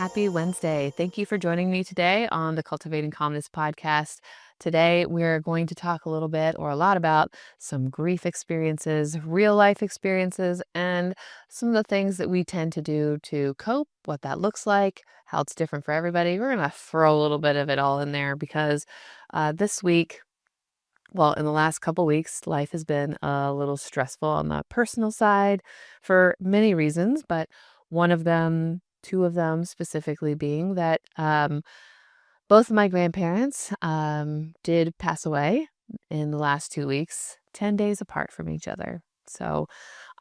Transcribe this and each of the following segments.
Happy Wednesday. Thank you for joining me today on the Cultivating Calmness podcast. Today, we're going to talk a little bit or a lot about some grief experiences, real life experiences, and some of the things that we tend to do to cope, what that looks like, how it's different for everybody. We're going to throw a little bit of it all in there because this week, in the last couple weeks, life has been a little stressful on the personal side for many reasons, but one of them, two of them specifically being that both of my grandparents did pass away in the last 2 weeks, 10 days apart from each other. So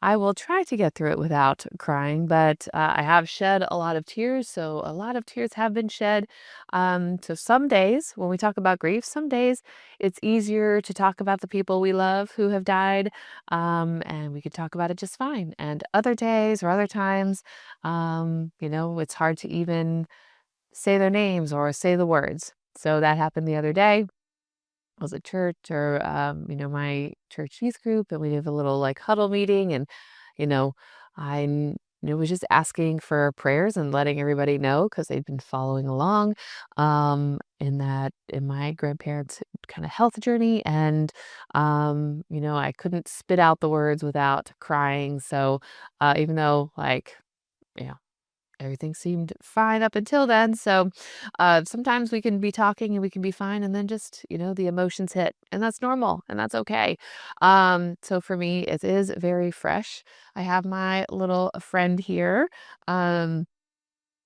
I will try to get through it without crying, but I have shed a lot of tears. So a lot of tears have been shed. So some days when we talk about grief, some days it's easier to talk about the people we love who have died, and we could talk about it just fine. And other days or other times, it's hard to even say their names or say the words. So that happened the other day. I was at church or, my church youth group, and we did a little like huddle meeting. And, you know, was just asking for prayers and letting everybody know because they'd been following along in my grandparents' kind of health journey. And, I couldn't spit out the words without crying. So even though yeah, everything seemed fine up until then. So sometimes we can be talking and we can be fine, and then just, the emotions hit, and that's normal and that's okay. So for me, it is very fresh. I have my little friend here. Um,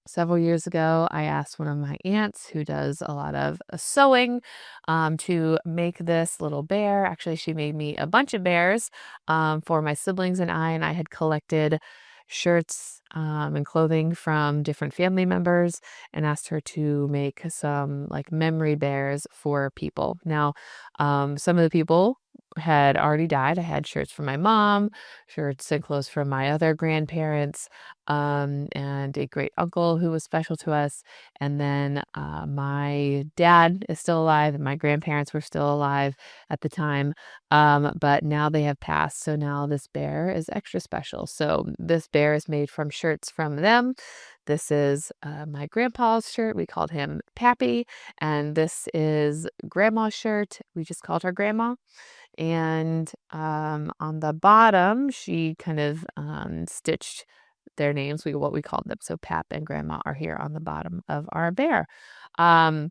Several years ago, I asked one of my aunts who does a lot of sewing to make this little bear. Actually, she made me a bunch of bears for my siblings and I had collected shirts and clothing from different family members and asked her to make some like memory bears for people. Now, some of the people had already died. I had shirts from my mom, shirts and clothes from my other grandparents, and a great uncle who was special to us. And then my dad is still alive, and my grandparents were still alive at the time. But now they have passed. So now this bear is extra special. So this bear is made from shirts from them. This is my grandpa's shirt. We called him Pappy. And this is grandma's shirt. We just called her Grandma. And on the bottom, she kind of stitched their names, what we called them. So Pap and Grandma are here on the bottom of our bear. Um,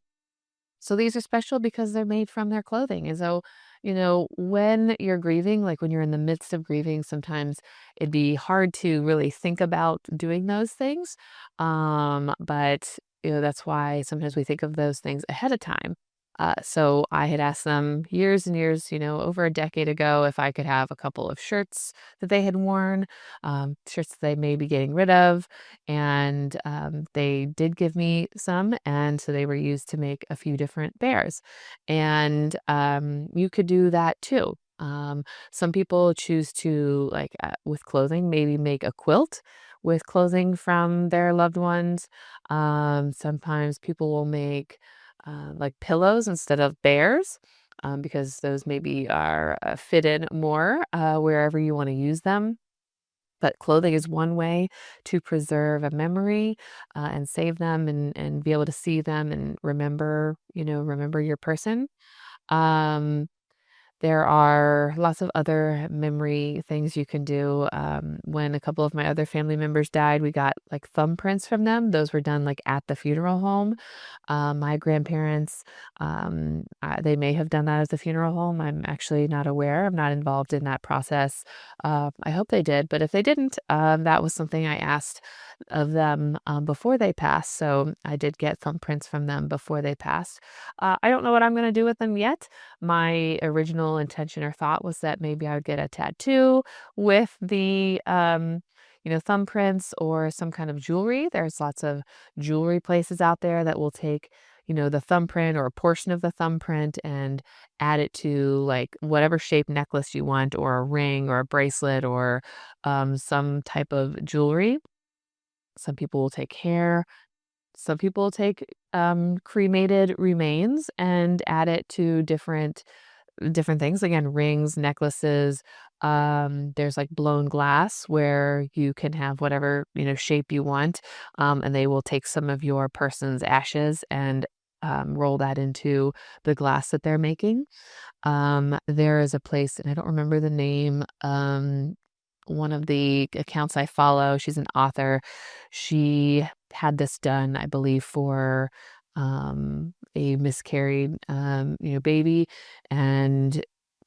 so these are special because they're made from their clothing. And so, when you're grieving, like when you're in the midst of grieving, sometimes it'd be hard to really think about doing those things. But that's why sometimes we think of those things ahead of time. So I had asked them years and years, over a decade ago, if I could have a couple of shirts that they had worn, shirts that they may be getting rid of. And they did give me some. And so they were used to make a few different bears. And you could do that too. Some people choose to, with clothing, maybe make a quilt with clothing from their loved ones. Sometimes people will make like pillows instead of bears, because those maybe are fit in more wherever you want to use them. But clothing is one way to preserve a memory and save them and be able to see them and remember your person. Um, there are lots of other memory things you can do. When a couple of my other family members died, we got like thumbprints from them. Those were done like at the funeral home. My grandparents, they may have done that at the funeral home. I'm actually not aware. I'm not involved in that process. I hope they did, but if they didn't, that was something I asked of them before they passed. So I did get thumbprints from them before they passed. I don't know what I'm going to do with them yet. My original intention or thought was that maybe I would get a tattoo with the thumbprints or some kind of jewelry. There's lots of jewelry places out there that will take, the thumbprint or a portion of the thumbprint and add it to like whatever shape necklace you want, or a ring or a bracelet, or some type of jewelry. Some people will take hair. Some people will take cremated remains and add it to different things. Again, rings, necklaces, There's like blown glass where you can have whatever, shape you want. And they will take some of your person's ashes and roll that into the glass that they're making. There is a place, and I don't remember the name. One of the accounts I follow, she's an author. She had this done, I believe, for a miscarried, baby, and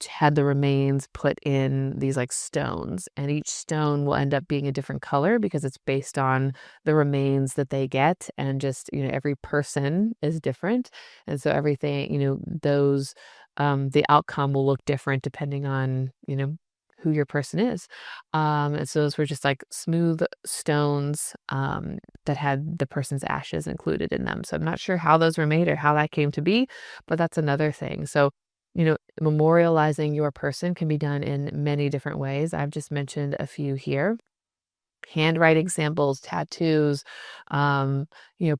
had the remains put in these like stones, and each stone will end up being a different color because it's based on the remains that they get, and just every person is different, and so everything those the outcome will look different depending on, who your person is. And so those were just like smooth stones that had the person's ashes included in them. So I'm not sure how those were made or how that came to be, but that's another thing. So, memorializing your person can be done in many different ways. I've just mentioned a few here. Handwriting samples, tattoos,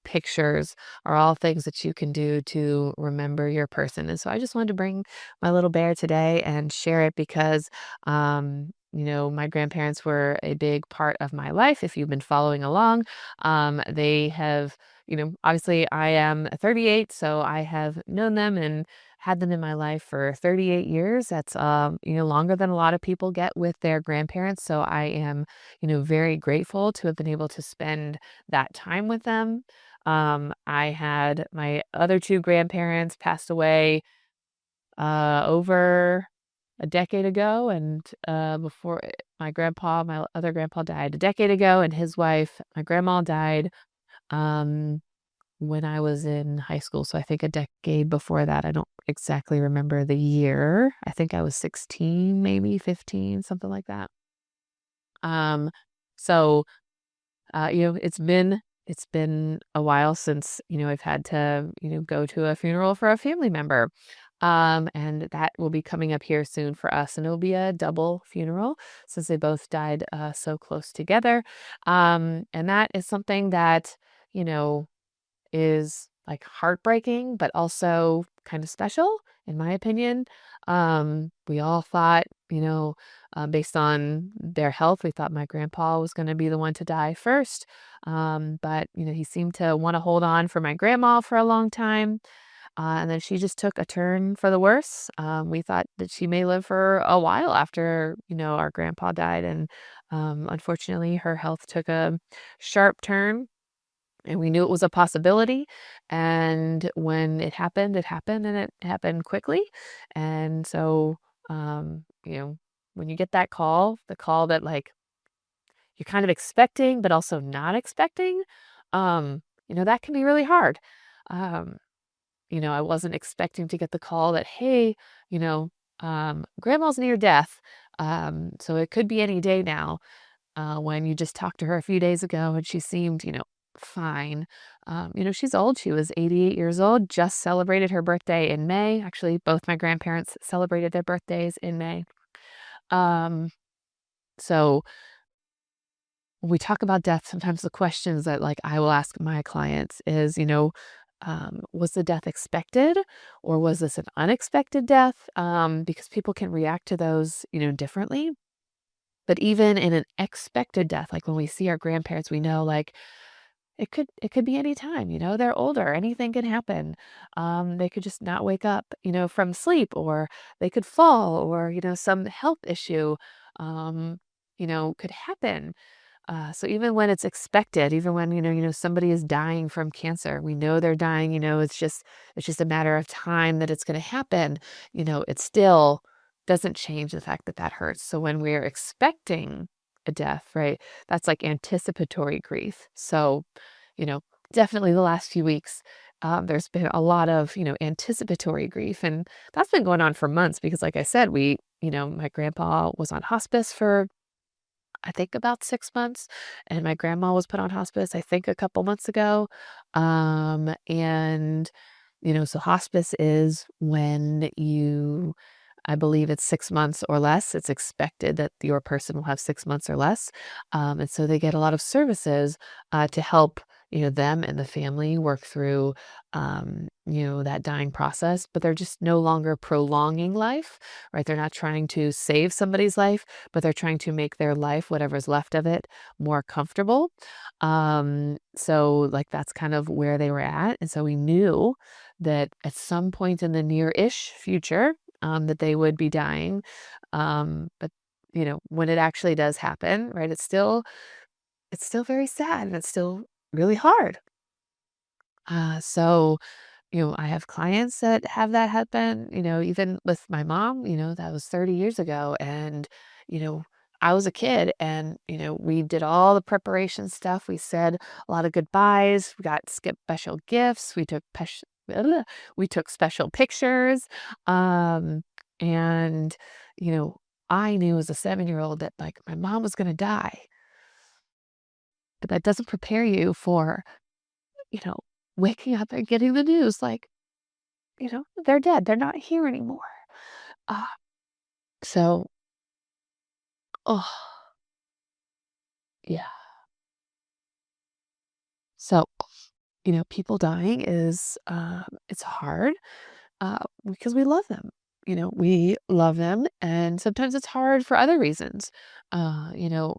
pictures are all things that you can do to remember your person. And so I just wanted to bring my little bear today and share it because, my grandparents were a big part of my life. If you've been following along, they have, obviously I am 38, so I have known them and had them in my life for 38 years. That's, longer than a lot of people get with their grandparents. So I am very grateful to have been able to spend that time with them. I had my other two grandparents passed away over a decade ago, and before my other grandpa died a decade ago, and his wife, my grandma, died um, when I was in high school. So I think a decade before that. I don't exactly remember the year. I think I was 16, maybe 15, something like that. Um, so it's been a while since, I've had to, go to a funeral for a family member. And that will be coming up here soon for us, and it'll be a double funeral since they both died so close together. And that is something that, you know, is like heartbreaking, but also kind of special, in my opinion. We all thought, based on their health, we thought my grandpa was going to be the one to die first. But, he seemed to want to hold on for my grandma for a long time. And then she just took a turn for the worse. We thought that she may live for a while after, our grandpa died. And unfortunately, her health took a sharp turn, and we knew it was a possibility. And when it happened, and it happened quickly. And so, when you get that call, the call that like you're kind of expecting, but also not expecting, that can be really hard. Um, I wasn't expecting to get the call that, hey, grandma's near death. So it could be any day now. When you just talked to her a few days ago and she seemed, fine. She's old. She was 88 years old, just celebrated her birthday in May. Actually, both my grandparents celebrated their birthdays in May. Um, so when we talk about death, sometimes the questions that like I will ask my clients is, was the death expected, or was this an unexpected death? Because people can react to those, differently. But even in an expected death, like when we see our grandparents, we know like it could be any time, they're older, anything can happen. They could just not wake up, from sleep, or they could fall, or, some health issue, um, could happen. So even when it's expected, even when, somebody is dying from cancer, we know they're dying, it's just a matter of time that it's going to happen. It still doesn't change the fact that that hurts. So when we're expecting a death, right, that's like anticipatory grief. So, you know, definitely the last few weeks, there's been a lot of, anticipatory grief, and that's been going on for months because, like I said, my grandpa was on hospice for I think about 6 months, and my grandma was put on hospice, I think, a couple months ago. And, so hospice is when I believe it's 6 months or less. It's expected that your person will have 6 months or less. And so they get a lot of services to help, them and the family work through, that dying process, but they're just no longer prolonging life, right? They're not trying to save somebody's life, but they're trying to make their life, whatever's left of it, more comfortable. So like that's kind of where they were at. And so we knew that at some point in the near-ish future, that they would be dying. But when it actually does happen, right, it's still very sad and it's still really hard. So I have clients that have that happen, even with my mom, that was 30 years ago. And, you know, I was a kid and, we did all the preparation stuff. We said a lot of goodbyes. We got skip special gifts. We took special pictures. Um, and, you know, I knew as a 7-year old that like my mom was going to die, but that doesn't prepare you for, you know, waking up and getting the news like, they're dead. They're not here anymore. Uh, so, oh, yeah. So, people dying is, it's hard, because we love them. We love them, and sometimes it's hard for other reasons. Uh, you know,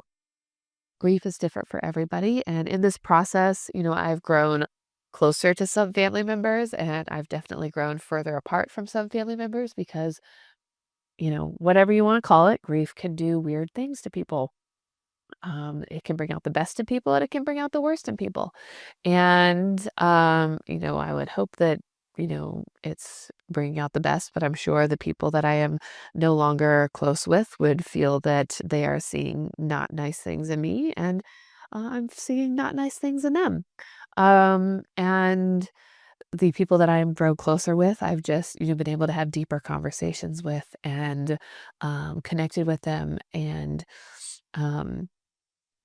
Grief is different for everybody. And in this process, I've grown closer to some family members, and I've definitely grown further apart from some family members because, whatever you want to call it, grief can do weird things to people. It can bring out the best in people and it can bring out the worst in people. And, I would hope that, it's bringing out the best, but I'm sure the people that I am no longer close with would feel that they are seeing not nice things in me and I'm seeing not nice things in them. And the people that I'm grown closer with, I've just, been able to have deeper conversations with and connected with them. And, um,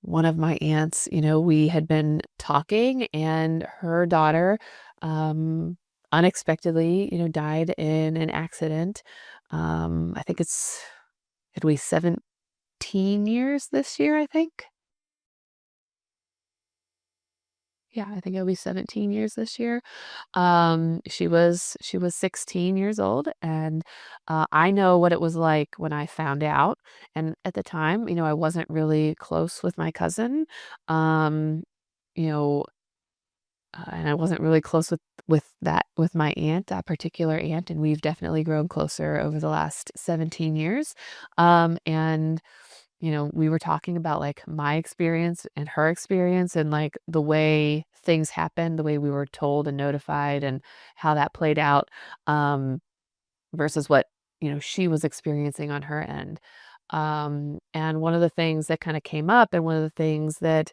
one of my aunts, we had been talking and her daughter, um, unexpectedly, died in an accident. I think it'll be 17 years this year, I think. Yeah, I think it'll be 17 years this year. She was 16 years old, and I know what it was like when I found out. And at the time, I wasn't really close with my cousin. Um, you know, and I wasn't really close with my aunt, that particular aunt, and we've definitely grown closer over the last 17 years. And we were talking about like my experience and her experience and like the way things happened, the way we were told and notified and how that played out, versus what, she was experiencing on her end. And one of the things that kind of came up and one of the things that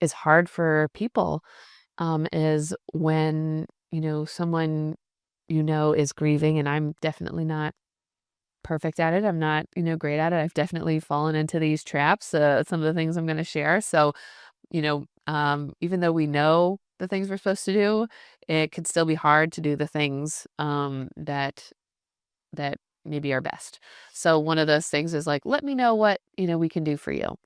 is hard for people, is when, someone is grieving, and I'm definitely not perfect at it. I'm not, great at it. I've definitely fallen into these traps, some of the things I'm going to share. So, even though we know the things we're supposed to do, it can still be hard to do the things, that maybe are best. So one of those things is like, let me know what, we can do for you.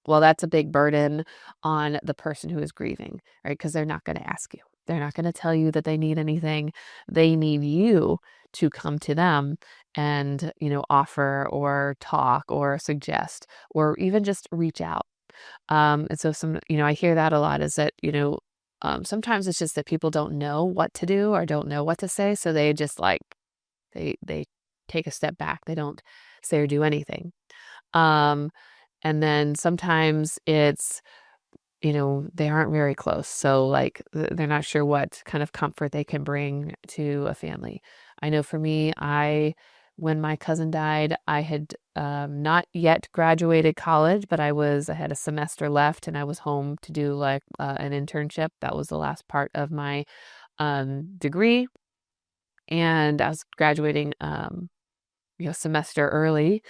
Well, that's a big burden on the person who is grieving, right? Because they're not going to ask you. They're not going to tell you that they need anything. They need you to come to them and, offer or talk or suggest or even just reach out. And so I hear that a lot is that, sometimes it's just that people don't know what to do or don't know what to say. So they just like, they take a step back. They don't say or do anything. Um, and then sometimes it's, they aren't very close. So like they're not sure what kind of comfort they can bring to a family. I know for me, when my cousin died, I had not yet graduated college, but I had a semester left and I was home to do like an internship. That was the last part of my degree. And I was graduating, semester early.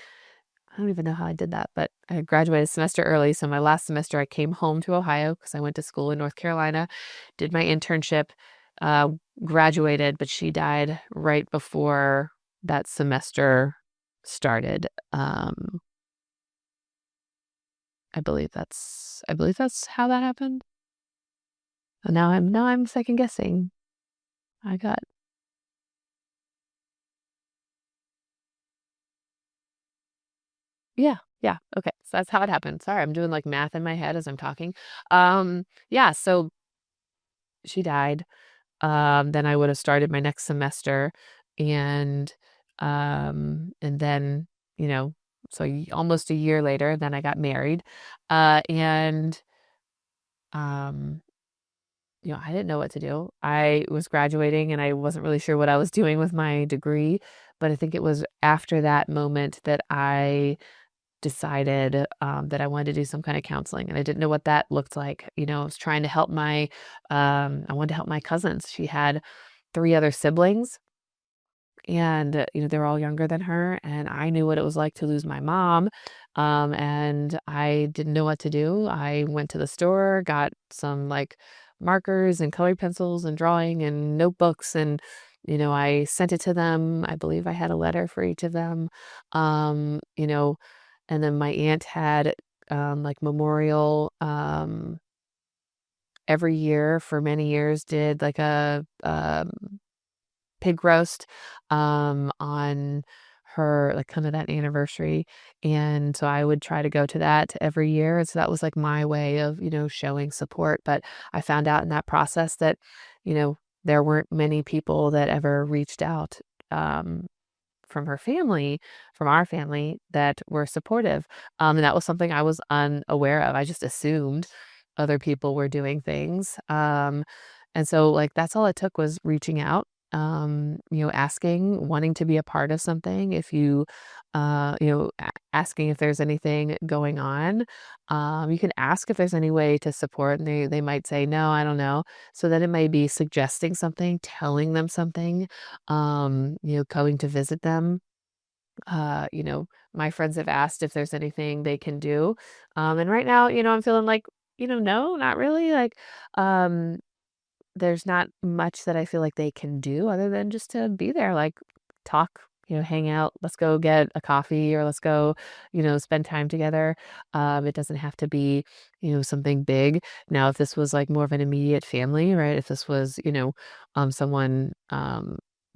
I don't even know how I did that, but I graduated a semester early. So my last semester, I came home to Ohio because I went to school in North Carolina, did my internship, uh, graduated, but she died right before that semester started. I believe that's how that happened. Now I'm second guessing. I got Yeah, yeah, okay, so that's how it happened. Sorry, I'm doing, like, math in my head as I'm talking. Yeah, so she died, then I would have started my next semester, and, and then, you know, so almost a year later, then I got married, and, um I didn't know what to do. I was graduating and I wasn't really sure what I was doing with my degree, but I think it was after that moment that I decided that I wanted to do some kind of counseling, and I didn't know what that looked like. I was trying to help I wanted to help my cousins. She had three other siblings, and, they were all younger than her, and I knew what it was like to lose my mom, and I didn't know what to do. I went to the store, got some, like, markers and colored pencils and drawing and notebooks, and, I sent it to them. I believe I had a letter for each of them, um, you know, and then my aunt had, like, memorial, every year for many years did, like, a pig roast, on her like, kind of that anniversary, and so I would try to go to that every year, and so that was, like, my way of, showing support, but I found out in that process that, there weren't many people that ever reached out, um, from her family, from our family that were supportive, and that was something I was unaware of. I just assumed other people were doing things, and so, like, that's all it took was reaching out, asking, wanting to be a part of something. If asking if there's anything going on. You can ask if there's any way to support, and they might say, "No, I don't know." So then it may be suggesting something, telling them something, going to visit them. My friends have asked if there's anything they can do. And right now, I'm feeling like, no, not really. Like, um, there's not much that I feel like they can do other than just to be there, like, talk, hang out, let's go get a coffee or let's go, spend time together. It doesn't have to be, something big. Now, if this was like more of an immediate family, right? If this was, someone,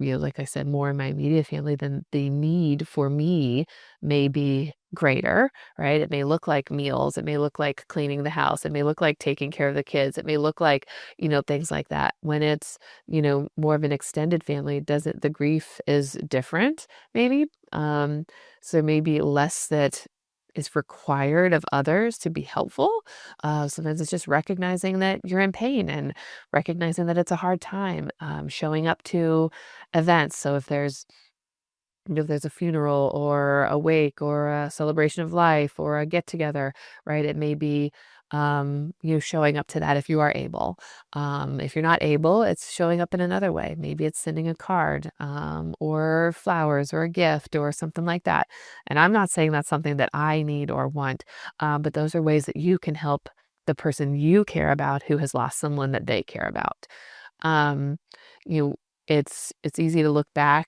like I said, more in my immediate family, then the need for me may be greater, right? It may look like meals. It may look like cleaning the house. It may look like taking care of the kids. It may look like things like that. When it's, more of an extended family, doesn't the grief is different, maybe. So maybe less that is required of others to be helpful. Sometimes it's just recognizing that you're in pain and recognizing that it's a hard time, showing up to events. So if there's a funeral or a wake or a celebration of life or a get together, right? It may be showing up to that if you are able. If you're not able, it's showing up in another way. Maybe it's sending a card, or flowers or a gift or something like that. And I'm not saying that's something that I need or want, but those are ways that you can help the person you care about who has lost someone that they care about. Um, you know, it's easy to look back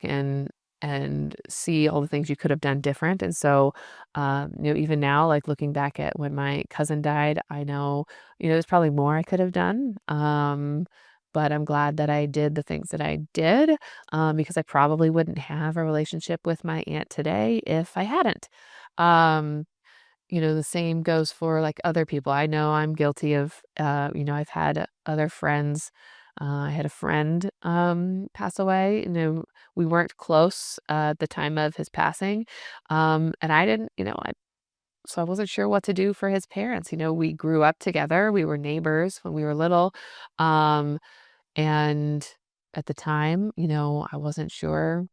and see all the things you could have done different. And so, even now, like looking back at when my cousin died, I know, there's probably more I could have done. But I'm glad that I did the things that I did, because I probably wouldn't have a relationship with my aunt today if I hadn't. Um, the same goes for, like, other people. I know I'm guilty of, I've had other friends. I had a friend, pass away. We weren't close, at the time of his passing, and I didn't, so I wasn't sure what to do for his parents. We grew up together. We were neighbors when we were little, um, and at the time, I wasn't sure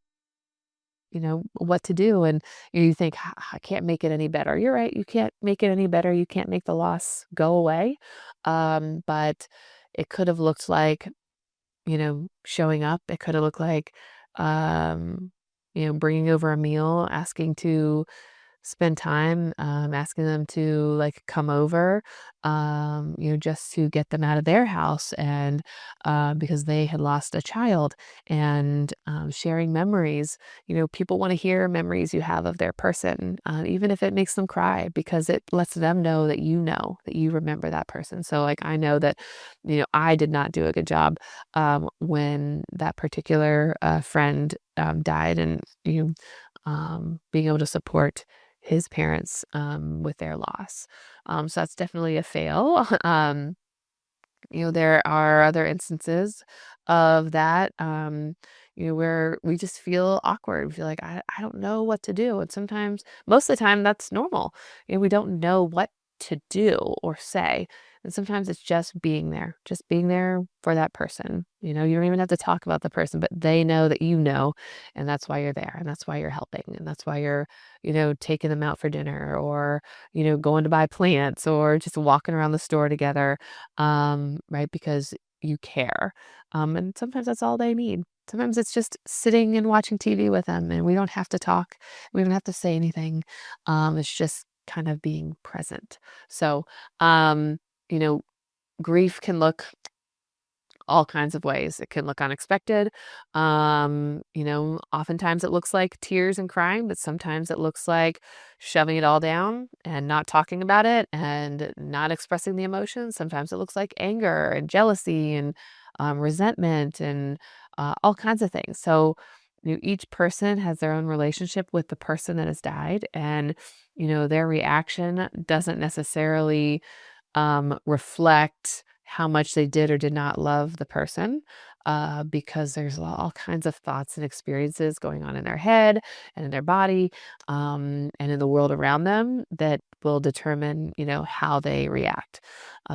what to do, and you think, I can't make it any better." You're right, you can't make it any better, you can't make the loss go away, but it could have looked like, showing up. It could have looked like, bringing over a meal, asking to spend time, asking them to like come over, just to get them out of their house and because they had lost a child and sharing memories. People want to hear memories you have of their person, even if it makes them cry, because it lets them know that you remember that person. So, like, I know that, I did not do a good job when that particular friend died, and being able to support his parents with their loss. So that's definitely a fail. There are other instances of that, where we just feel awkward. We feel like, I don't know what to do. And sometimes, most of the time, that's normal. We don't know what to do or say. And sometimes it's just being there for that person. You don't even have to talk about the person, but they know that you know, and that's why you're there, and that's why you're helping, and that's why you're, taking them out for dinner, or, going to buy plants, or just walking around the store together, right? Because you care. And sometimes that's all they need. Sometimes it's just sitting and watching TV with them, and we don't have to talk. We don't have to say anything. It's just kind of being present. So, um, you know, grief can look all kinds of ways. It can look unexpected. Oftentimes it looks like tears and crying, but sometimes it looks like shoving it all down and not talking about it and not expressing the emotions. Sometimes it looks like anger and jealousy and resentment and all kinds of things. So, each person has their own relationship with the person that has died, and their reaction doesn't necessarily reflect how much they did or did not love the person, because there's all kinds of thoughts and experiences going on in their head and in their body, and in the world around them that will determine, how they react.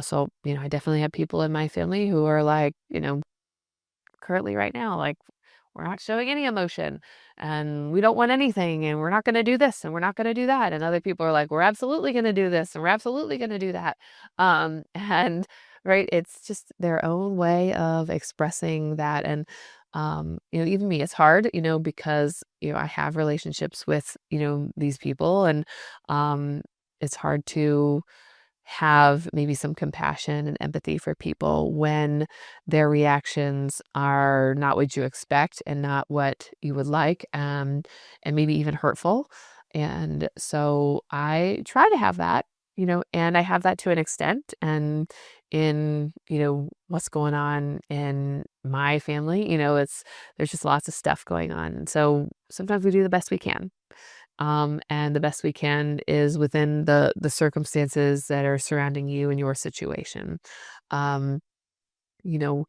So, I definitely have people in my family who are like, currently right now, like, we're not showing any emotion and we don't want anything and we're not going to do this and we're not going to do that. And other people are like, we're absolutely going to do this and we're absolutely going to do that. And right, it's just their own way of expressing that. And, even me, it's hard, because, I have relationships with, these people, and it's hard to have maybe some compassion and empathy for people when their reactions are not what you expect and not what you would like, and maybe even hurtful. And so I try to have that, and I have that to an extent. And in, what's going on in my family, there's just lots of stuff going on. And so sometimes we do the best we can. And the best we can is within the circumstances that are surrounding you and your situation. Um, you know,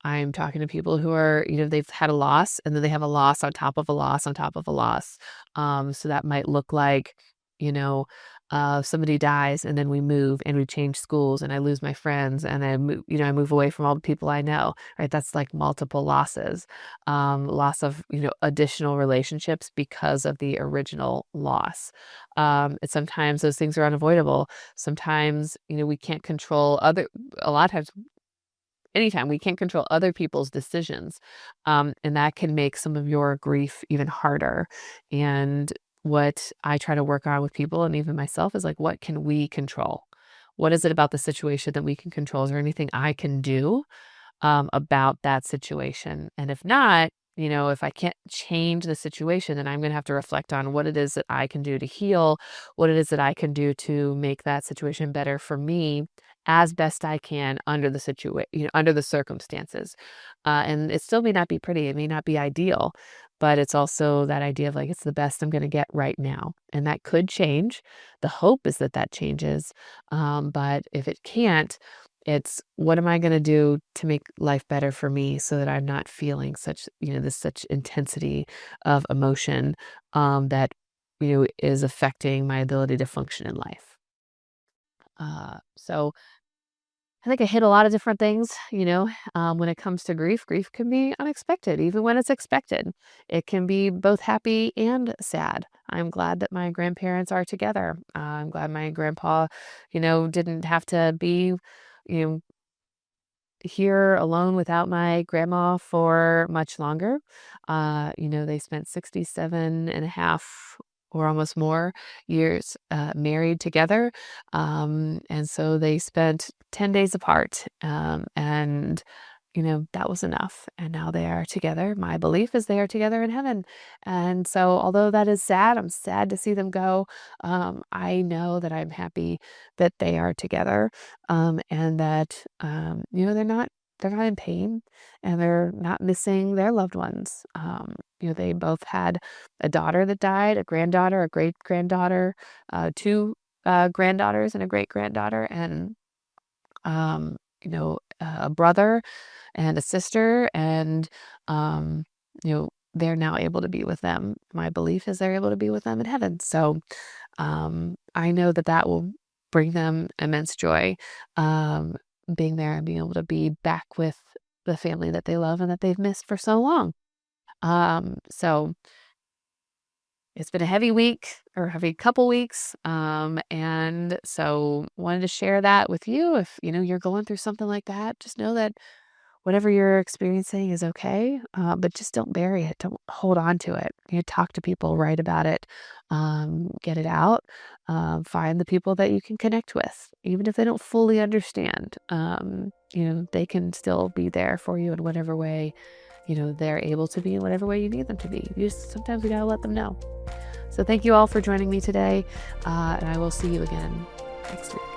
I'm talking to people who are, they've had a loss and then they have a loss on top of a loss on top of a loss. So that might look like, you know, somebody dies and then we move and we change schools and I lose my friends and I move away from all the people I know, right? That's like multiple losses, loss of, additional relationships because of the original loss. And sometimes those things are unavoidable. Sometimes, we can't control a lot of times anytime we can't control other people's decisions, and that can make some of your grief even harder. And what I try to work on with people and even myself is like, what can we control? What is it about the situation that we can control? Is there anything I can do about that situation? And if not, if I can't change the situation, then I'm going to have to reflect on what it is that I can do to heal, what it is that I can do to make that situation better for me as best I can under the under the circumstances. And it still may not be pretty, it may not be ideal, but it's also that idea of like, it's the best I'm going to get right now. And that could change. The hope is that that changes. But if it can't, it's what am I gonna do to make life better for me so that I'm not feeling such, this such intensity of emotion, that, is affecting my ability to function in life. So I think I hit a lot of different things, when it comes to grief. Grief can be unexpected, even when it's expected. It can be both happy and sad. I'm glad that my grandparents are together. I'm glad my grandpa, didn't have to be, you know, here alone without my grandma for much longer. They spent 67 and a half or almost more years married together. And so they spent 10 days apart. And that was enough. And now they are together. My belief is they are together in heaven. And so, although that is sad, I'm sad to see them go. I know that I'm happy that they are together, and that, they're not in pain, and they're not missing their loved ones. They both had a daughter that died, a granddaughter, a great granddaughter, two granddaughters, and a great granddaughter, and a brother and a sister, and they're now able to be with them. My belief is they're able to be with them in heaven. So I know that that will bring them immense joy, um, being there and being able to be back with the family that they love and that they've missed for so long. So it's been a heavy week, or heavy couple weeks. And so wanted to share that with you. If you're going through something like that, just know that whatever you're experiencing is okay, but just don't bury it. Don't hold on to it. Talk to people, write about it, get it out. Find the people that you can connect with, even if they don't fully understand. They can still be there for you in whatever way, they're able to be, in whatever way you need them to be. Sometimes we gotta let them know. So thank you all for joining me today, and I will see you again next week.